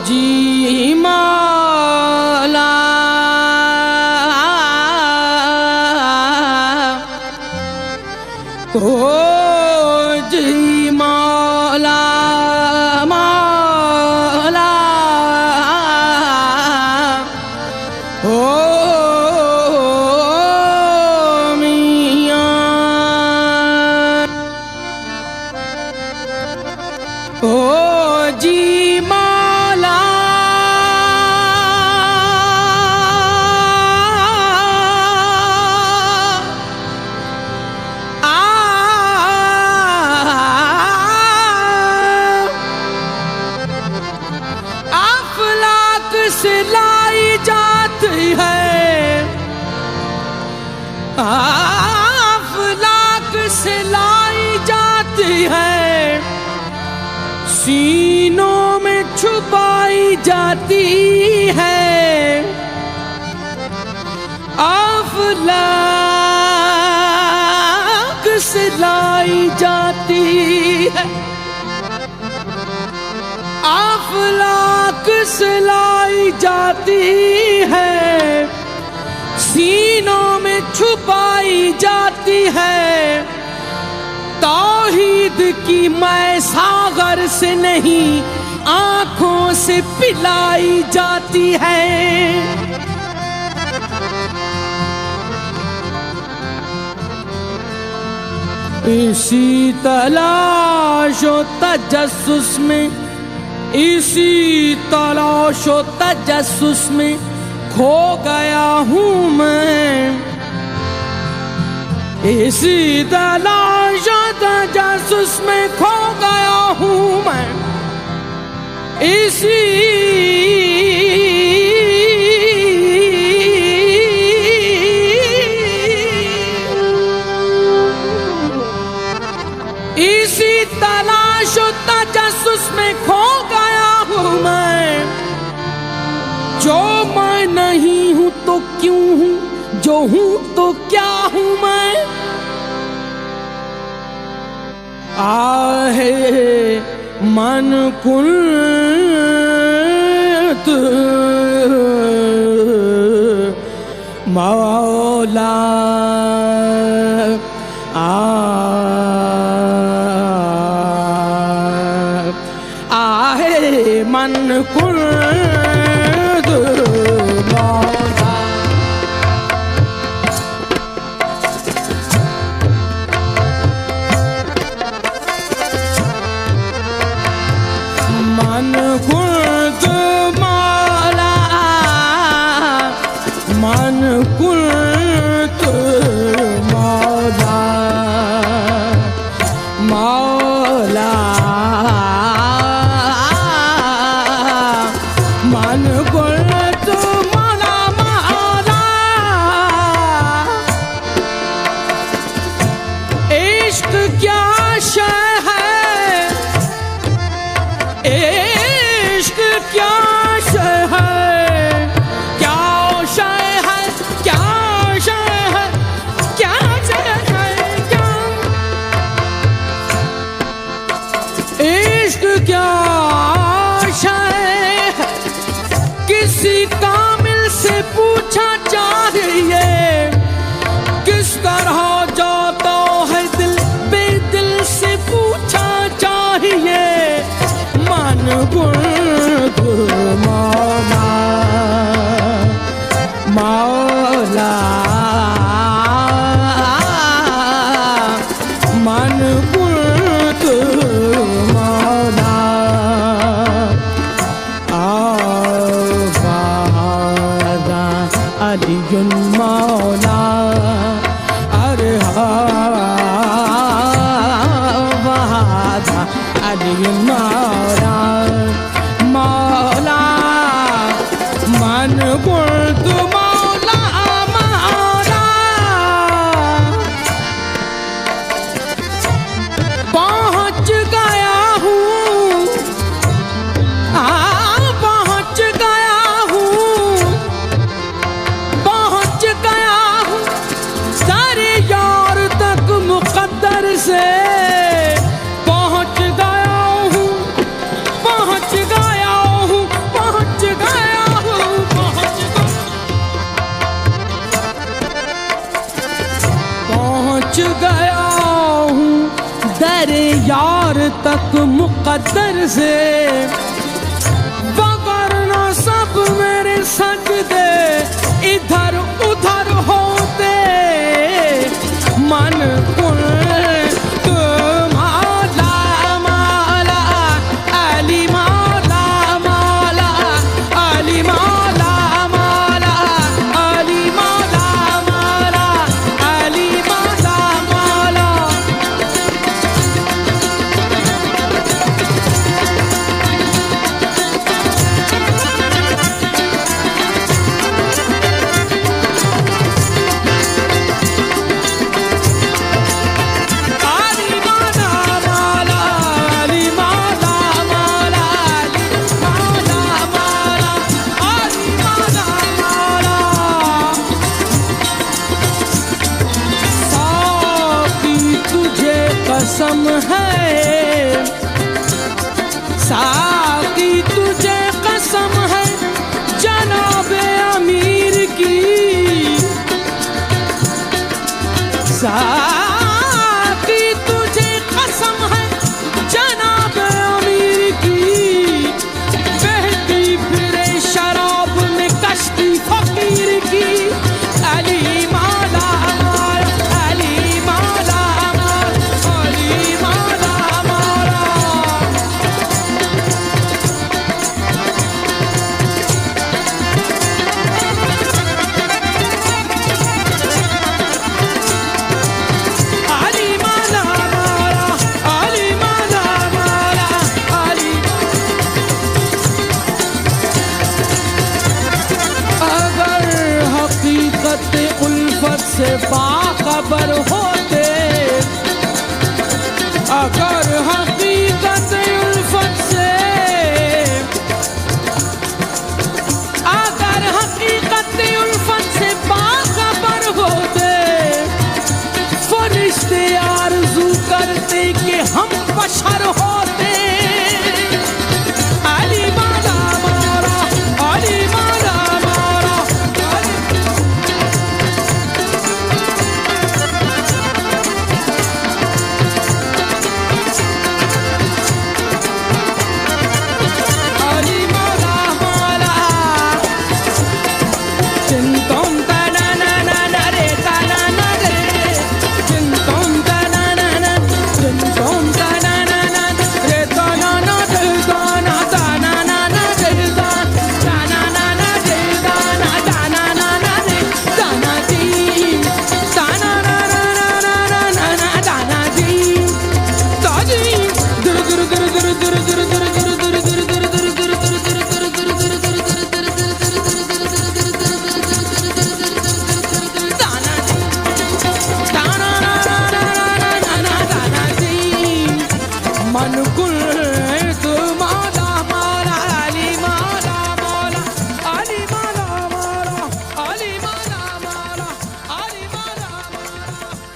जी मौला जी मौला मौला मियां जी मौला अफलाक से लाई जाती है, अफलाक से लाई जाती है, सीनों में छुपाई जाती है। अफलाक से लाई जाती है, अफलाक से लाई जाती है, सीनों में छुपाई जाती है। तौहीद की मैं सागर से नहीं आंखों से पिलाई जाती है। इसी तलाश व तजस्सुस में, इसी तलाश व तजस्सुस में खो गया हूँ मैं। इसी तलाश व तजस्सुस में खो गया हूँ मैं। इसी इसी तलाश व तजस्सुस में खो गया हूँ मैं। जो मैं नहीं हूँ तो क्यों हूँ, जो हूँ तो क्या हूँ मैं। आहे मन कुंत मौला आहे मन कुंत मौला। मन कुंत मौला, मन कुंत मौला, मौला मन कुंत मौला मौला। इश्क क्या शय है, इश्क क्या शय है, क्या शय है, क्या शय है, क्या शय है, क्या इश्क क्या शय है। किसी कामिल से पूछा चाहिए, किस तरह जाता है दिल बेदिल से पूछा चाहिए। मन कुंत मौला मौला, मन कुंत मौला। आवादा अलियुन मौला, अरे आवादा अलियुन मौला, मौला मन मेरे यार तक मुकद्दर से, वगरना सब मेरे सजदे इधर उधर होते। मन कुल तू मौला मौला अली मौला मौला अली मौला मौला अली मौला मौला अली मौला मौला। कसम है साकी तुझे कसम है जनाबे अमीर की, साकी तुझे कसम है जनाबे अमीर की। बहती फिरे शराब में कश्ती फकीर की। अली मौला अली मौला अली मौला मौला। अली मौला मौला अली मौला मौला अली। अगर हकीकत उल्फत से बाखबर होते, अगर हकीकत उल्फत से, अगर हकीकत उल्फत से बाखबर होते, फरिश्ते आरज़ू करते कि हम बशर